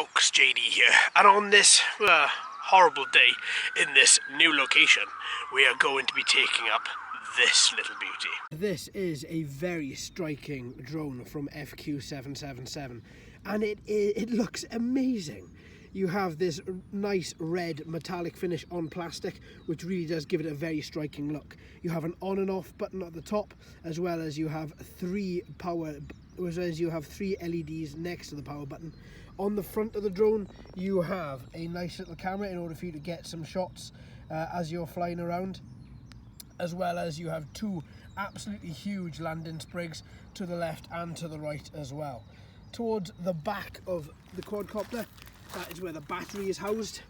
folks, JD here, and on this horrible day in this new location, we are going to be taking up this little beauty. This is a very striking drone from FQ777, and it looks amazing. You have this nice red metallic finish on plastic, which really does give it a very striking look. You have an on and off button at the top, as well as you have three LEDs next to the power button. On the front of the drone, you have a nice little camera in order for you to get some shots as you're flying around, as well as you have two absolutely huge landing sprigs to the left and to the right as well. Towards the back of the quadcopter, that is where the battery is housed.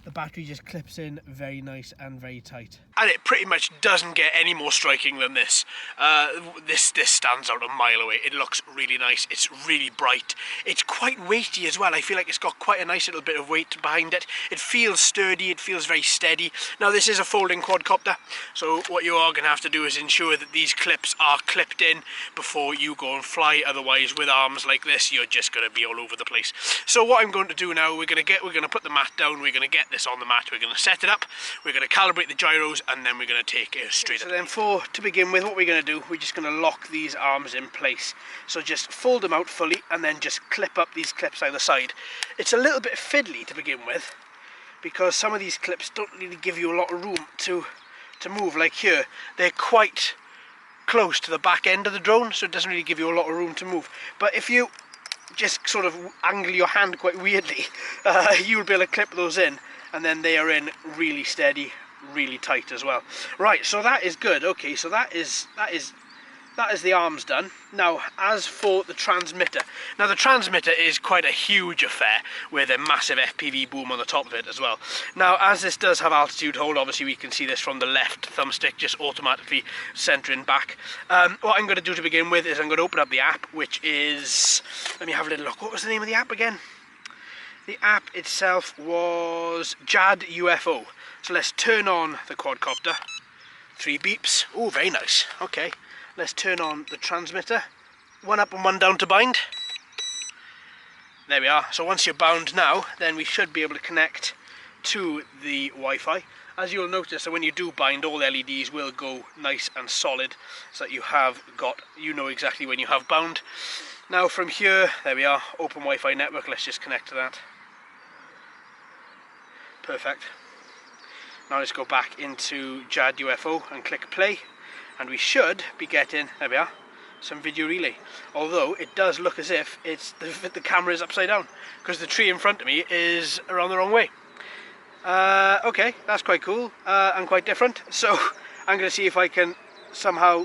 The battery just clips in very nice and very tight. And it pretty much doesn't get any more striking than this. This stands out a mile away. It looks really nice. It's really bright. It's quite weighty as well. I feel like it's got quite a nice little bit of weight behind it. It feels sturdy. It feels very steady. Now this is a folding quadcopter, so what you are going to have to do is ensure that these clips are clipped in before you go and fly. Otherwise, with arms like this, you're just going to be all over the place. So what I'm going to do now, we're going to put the mat down. We're going to get this on the mat. We're going to set it up. We're going to calibrate the gyros, and then we're going to take it straight up. So then to begin with, what we're going to do, we're just going to lock these arms in place. So just fold them out fully and then just clip up these clips either side. It's a little bit fiddly to begin with, because some of these clips don't really give you a lot of room to move. Like here, they're quite close to the back end of the drone, so it doesn't really give you a lot of room to move. But if you just sort of angle your hand quite weirdly, you'll be able to clip those in, and then they are in really steady, really tight as well. Right, so that is good. Okay, so that is the arms done. Now, as for the transmitter, now the transmitter is quite a huge affair with a massive FPV boom on the top of it as well. Now, as this does have altitude hold, obviously we can see this from the left thumbstick just automatically centering back. What I'm going to do to begin with is I'm going to open up the app, which is, let me have a little look. What was the name of the app again? The app itself was JAD-UFO. So let's turn on the quadcopter. 3 beeps. Oh, very nice. Okay. Let's turn on the transmitter. 1 up and 1 down to bind. There we are. So once you're bound now, then we should be able to connect to the Wi-Fi. As you'll notice, that when you do bind, all the LEDs will go nice and solid, so that you know exactly when you have bound. Now from here, there we are, open Wi-Fi network. Let's just connect to that. Perfect. Now let's go back into JAD-UFO and click play, and we should be getting, there we are, some video relay. Although it does look as if the camera is upside down, because the tree in front of me is around the wrong way. Okay, that's quite cool and quite different. So I'm going to see if I can somehow,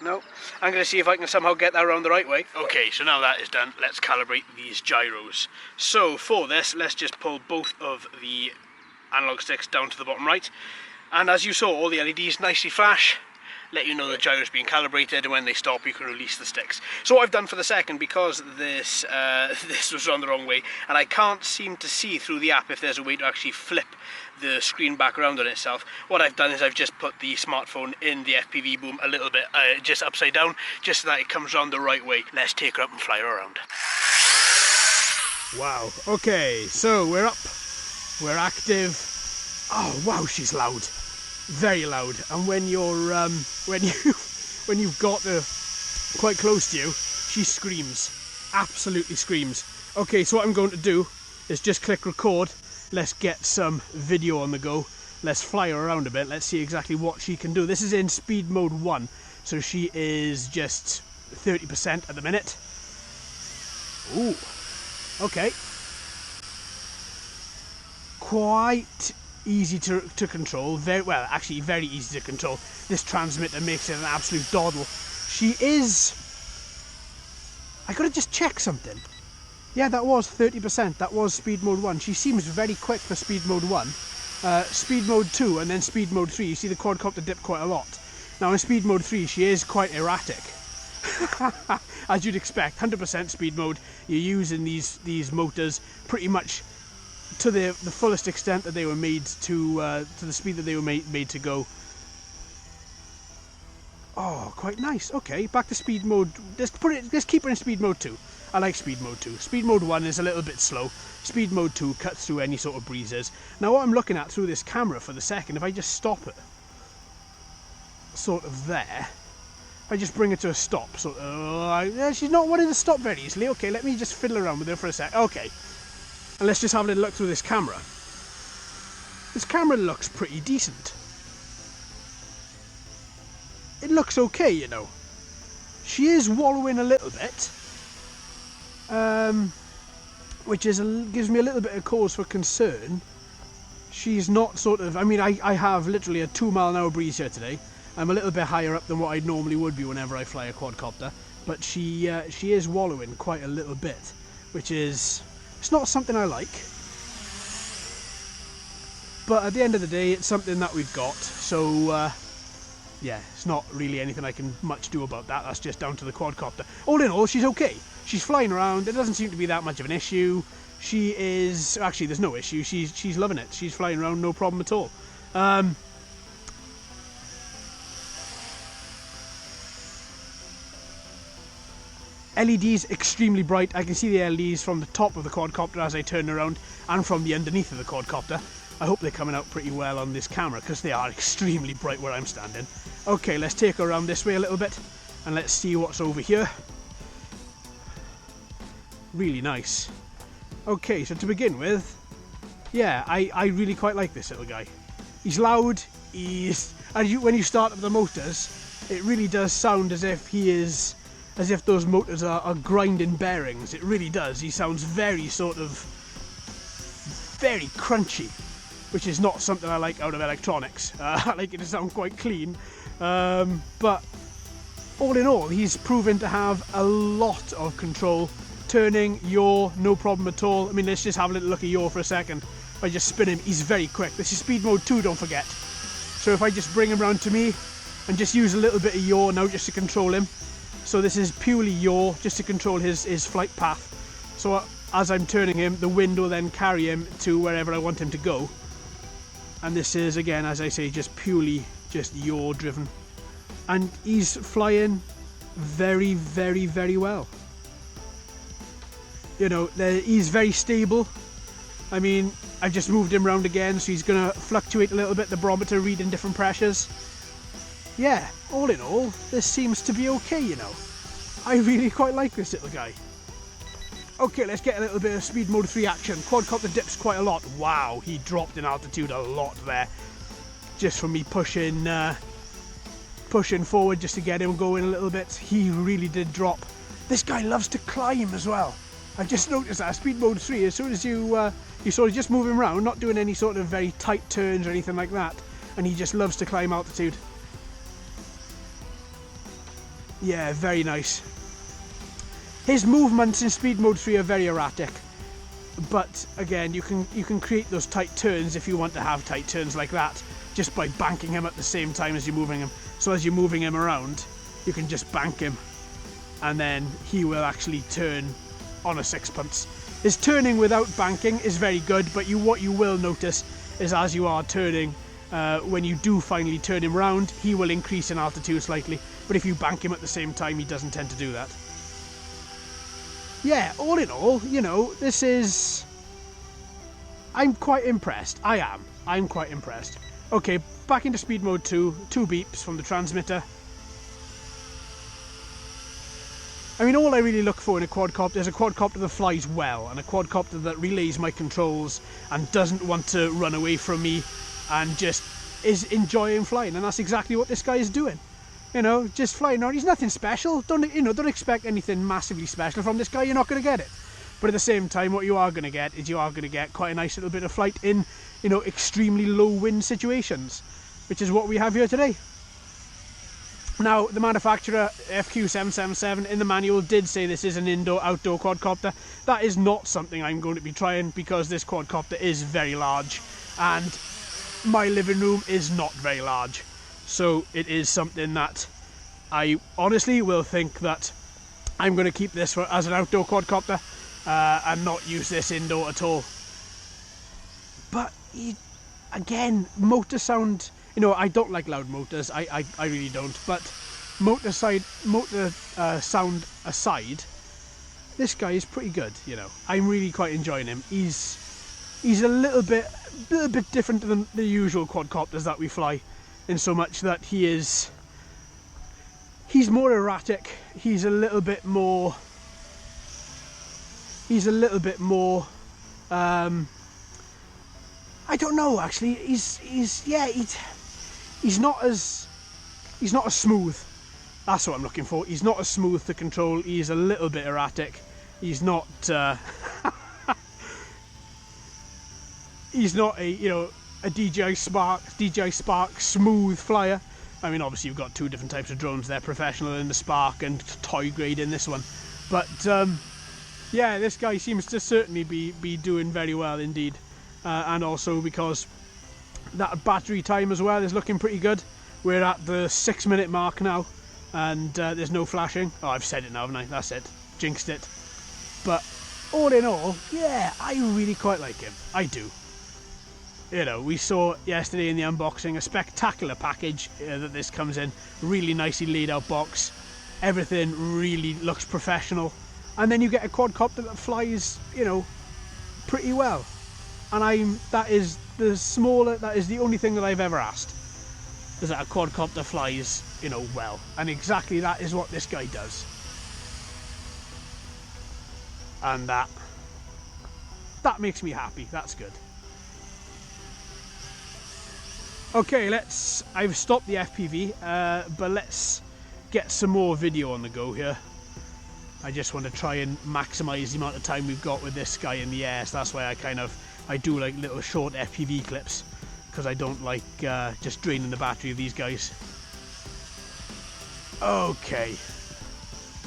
I'm going to see if I can somehow get that around the right way. Okay, so now that is done, let's calibrate these gyros. So for this, let's just pull both of the analog sticks down to the bottom right, and as you saw, all the LEDs nicely flash, let you know the gyro's being calibrated, and when they stop you can release the sticks. So what I've done for the second, because this was on the wrong way and I can't seem to see through the app if there's a way to actually flip the screen back around on itself, what I've done is I've just put the smartphone in the FPV boom a little bit just upside down, just so that it comes around the right way. Let's take her up and fly her around. Wow, okay, so we're up. We're active. Oh wow, she's loud, very loud. And when you're when you've got her quite close to you, she screams, absolutely screams. Okay, so what I'm going to do is just click record. Let's get some video on the go. Let's fly her around a bit. Let's see exactly what she can do. This is in speed mode 1, so she is just 30% at the minute. Ooh, okay. Quite easy to control, actually very easy to control. This transmitter makes it an absolute doddle. She is, I gotta just check something. Yeah, that was 30%, that was speed mode 1. She seems very quick for speed mode 1. Speed mode 2 and then speed mode 3, you see the quadcopter dip quite a lot. Now in speed mode 3 she is quite erratic. As you'd expect, 100% speed mode, you're using these motors pretty much to the fullest extent that they were made to the speed that they were made to go. Oh, quite nice. Okay, back to speed mode. Let's keep her in speed mode 2. I like speed mode 2. Speed mode 1 is a little bit slow. Speed mode 2 cuts through any sort of breezes. Now what I'm looking at through this camera for the second, if I just stop it, sort of there, if I just bring it to a stop, sort of, she's not wanting to stop very easily. Okay, let me just fiddle around with her for a sec. Okay, and let's just have a little look through this camera. This camera looks pretty decent. It looks okay, you know. She is wallowing a little bit, which gives me a little bit of cause for concern. She's not sort of, I mean, I have literally a 2-mile-an-hour breeze here today. I'm a little bit higher up than what I normally would be whenever I fly a quadcopter, but she is wallowing quite a little bit, which is, it's not something I like. But at the end of the day, it's something that we've got, so yeah, it's not really anything I can much do about that. That's just down to the quadcopter. All in all, she's okay. She's flying around. It doesn't seem to be that much of an issue. She is, actually there's no issue. She's loving it. She's flying around, no problem at all. LEDs extremely bright. I can see the LEDs from the top of the quadcopter as I turn around and from the underneath of the quadcopter. I hope they're coming out pretty well on this camera because they are extremely bright where I'm standing. Okay, let's take her around this way a little bit and let's see what's over here. Really nice. Okay, so to begin with, yeah, I really quite like this little guy. He's loud, when you start up the motors, it really does sound as if those motors are grinding bearings. It really does. He sounds very very crunchy, which is not something I like out of electronics. I like it to sound quite clean, but all in all, he's proven to have a lot of control. Turning, yaw, no problem at all. I mean, let's just have a little look at yaw for a second. If I just spin him, he's very quick. This is speed mode 2, don't forget. So if I just bring him round to me and just use a little bit of yaw now just to control him. So this is purely yaw, just to control his flight path. So as I'm turning him, the wind will then carry him to wherever I want him to go. And this is, again, as I say, just purely just yaw driven. And he's flying very, very, very well. You know, he's very stable. I mean, I've just moved him around again, so he's going to fluctuate a little bit, the barometer reading different pressures. Yeah, all in all, this seems to be okay, you know. I really quite like this little guy. Okay, let's get a little bit of speed mode 3 action. Quadcopter dips quite a lot. Wow, he dropped in altitude a lot there. Just from me pushing forward just to get him going a little bit. He really did drop. This guy loves to climb as well. I've just noticed that speed mode 3, as soon as you sort of just move him around, not doing any sort of very tight turns or anything like that, and he just loves to climb altitude. Yeah, very nice. His movements in speed mode 3 are very erratic, but again, you can create those tight turns if you want to have tight turns like that, just by banking him at the same time as you're moving him. So as you're moving him around, you can just bank him, and then he will actually turn on a sixpence. His turning without banking is very good, but what you will notice is as you are turning, when you do finally turn him round, he will increase in altitude slightly, but if you bank him at the same time, he doesn't tend to do that. Yeah, all in all, you know, this is... I'm quite impressed. I'm quite impressed. Okay, back into speed mode 2, 2 beeps from the transmitter. I mean, all I really look for in a quadcopter is a quadcopter that flies well, and a quadcopter that relays my controls and doesn't want to run away from me and just is enjoying flying, and that's exactly what this guy is doing. You know, just flying around. He's nothing special. Don't expect anything massively special from this guy. You're not going to get it. But at the same time, what you are going to get is quite a nice little bit of flight in, you know, extremely low wind situations, which is what we have here today. Now, the manufacturer, FQ777, in the manual did say this is an indoor-outdoor quadcopter. That is not something I'm going to be trying because this quadcopter is very large and my living room is not very large. So it is something that I honestly will think that I'm going to keep this as an outdoor quadcopter and not use this indoor at all. But again, motor sound... You know, I don't like loud motors, I really don't, but motor sound aside, this guy is pretty good, you know. I'm really quite enjoying him. He's a little bit different than the usual quadcopters that we fly, in so much that he's more erratic. He's a little bit more I don't know, actually. He's not as smooth. That's what I'm looking for. He's not as smooth to control. He's a little bit erratic. He's not he's not a DJI Spark smooth flyer. I mean, obviously you've got two different types of drones there, professional in the Spark and toy grade in this one. But yeah, this guy seems to certainly be doing very well indeed. And also because that battery time as well is looking pretty good. We're at the 6-minute mark now, and there's no flashing. Oh, I've said it now, haven't I? That's it. Jinxed it. But all in all, yeah, I really quite like him. I do. You know, we saw yesterday in the unboxing a spectacular package that this comes in. Really nicely laid out box. Everything really looks professional. And then you get a quadcopter that flies, you know, pretty well. And that is the only thing that I've ever asked, is that a quadcopter flies, you know, well. And exactly that is what this guy does. And that makes me happy. That's good. Okay, I've stopped the FPV, but let's get some more video on the go here. I just want to try and maximise the amount of time we've got with this guy in the air, so that's why I do like little short FPV clips, because I don't like just draining the battery of these guys. Okay.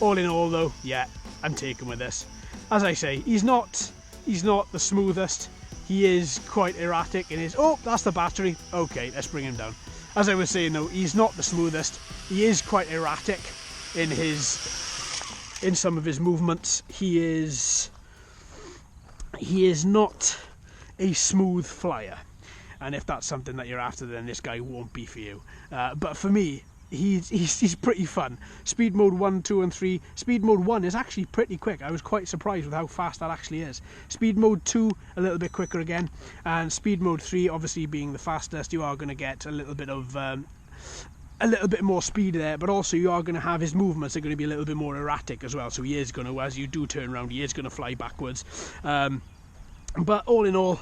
All in all though, yeah, I'm taken with this. As I say, he's not the smoothest. He is quite erratic in his... Oh, that's the battery. Okay, let's bring him down. As I was saying though, he's not the smoothest. He is quite erratic in some of his movements. He is not a smooth flyer, and if that's something that you're after, then this guy won't be for you. But for me, he's pretty fun. Speed mode 1, 2 and 3. Speed mode 1 is actually pretty quick. I was quite surprised with how fast that actually is. Speed mode 2 a little bit quicker again, and speed mode 3 obviously being the fastest, you are going to get a little bit more speed there, but also you are going to have his movements are going to be a little bit more erratic as well. So he is going to, as you do turn around, he is going to fly backwards. But all in all,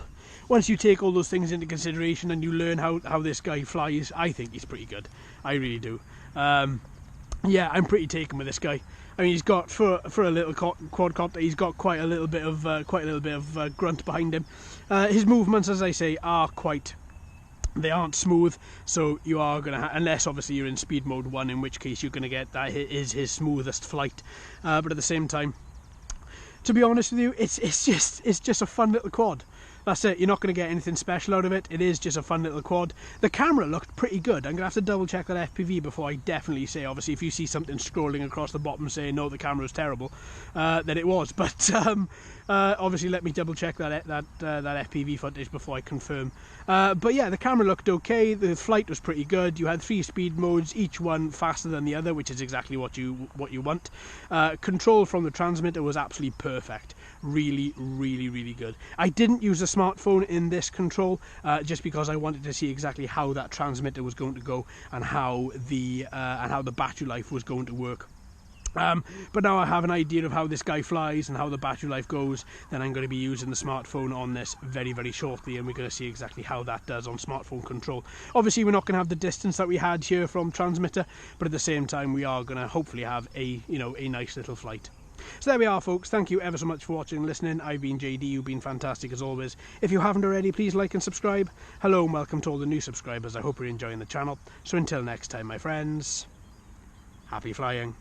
once you take all those things into consideration and you learn how this guy flies, I think he's pretty good. I really do. Yeah, I'm pretty taken with this guy. I mean, he's got for a little quadcopter, he's got quite a little bit of grunt behind him. His movements, as I say, they aren't smooth, so you are gonna unless obviously you're in speed mode 1, in which case you're gonna get that is his smoothest flight. But at the same time, to be honest with you, it's just a fun little quad. That's it. You're not going to get anything special out of it. It is just a fun little quad. The camera looked pretty good. I'm going to have to double check that FPV before I definitely say, obviously, if you see something scrolling across the bottom saying, no, the camera's terrible, then it was. But obviously, let me double check that FPV footage before I confirm. But yeah, the camera looked okay. The flight was pretty good. You had 3 speed modes, each one faster than the other, which is exactly what you want. Control from the transmitter was absolutely perfect. Really, really, really good. I didn't use a smartphone in this control just because I wanted to see exactly how that transmitter was going to go and how the battery life was going to work. But now I have an idea of how this guy flies and how the battery life goes. Then I'm going to be using the smartphone on this very, very shortly, and we're going to see exactly how that does on smartphone control. Obviously, we're not going to have the distance that we had here from transmitter, but at the same time, we are going to hopefully have a nice little flight. So there we are, folks. Thank you ever so much for watching and listening. I've been JD. You've been fantastic as always. If you haven't already, please like and subscribe. Hello and welcome to all the new subscribers. I hope you're enjoying the channel. So until next time, my friends, happy flying.